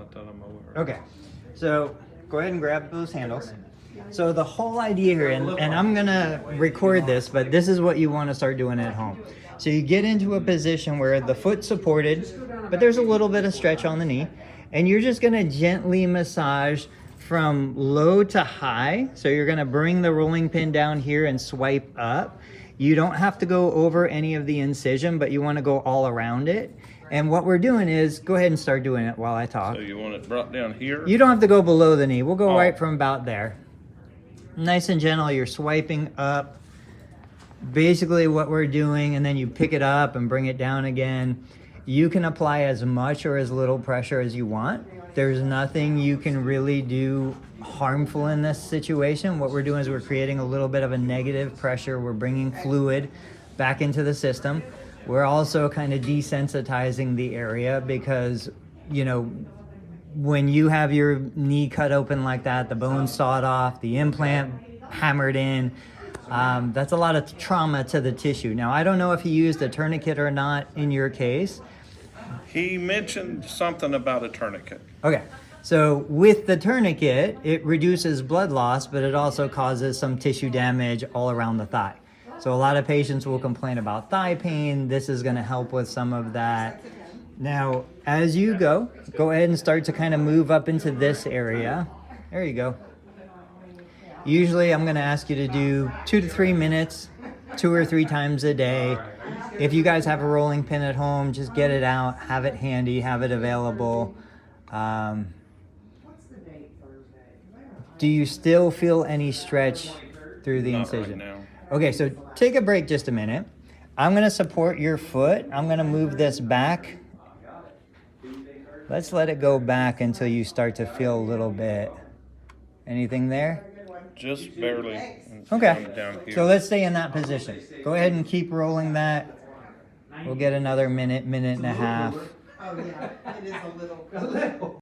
Not that I'm aware of. Okay, so go ahead and grab those handles. So the whole idea here, and I'm gonna record this, but this is what you want to start doing at home. So you get into a position where the foot's supported, but there's a little bit of stretch on the knee, and you're just gonna gently massage from low to high. So you're gonna bring the rolling pin down here and swipe up. You don't have to go over any of the incision, but you want to go all around it. And what we're doing is, go ahead and start doing it while I talk. So you want it brought down here? You don't have to go below the knee. We'll go Oh. right from about there. Nice and gentle, you're swiping up. Basically what we're doing, and then you pick it up and bring it down again. You can apply as much or as little pressure as you want. There's nothing you can really do harmful in this situation. What we're doing is we're creating a little bit of a negative pressure. We're bringing fluid back into the system. We're also kind of desensitizing the area because, you know, when you have your knee cut open like that, the bone sawed off, the implant hammered in, that's a lot of trauma to the tissue. Now, I don't know if he used a tourniquet or not in your case. He mentioned something about a tourniquet. Okay, so with the tourniquet, it reduces blood loss, but it also causes some tissue damage all around the thigh. So a lot of patients will complain about thigh pain. This is gonna help with some of that. Now, as you go ahead and start to kind of move up into this area. There you go. Usually I'm gonna ask you to do 2 to 3 minutes, 2 or 3 times a day. If you guys have a rolling pin at home, just get it out, have it handy, have it available. Do you still feel any stretch through the Not right incision? now. Okay, so take a break just a minute. I'm gonna support your foot. I'm gonna move this back. Let's let it go back until you start to feel a little bit. Anything there? Just barely. Okay, Down here. so let's stay in that position. Go ahead and keep rolling that. We'll get another minute, minute and a half. Oh, yeah, it is a little.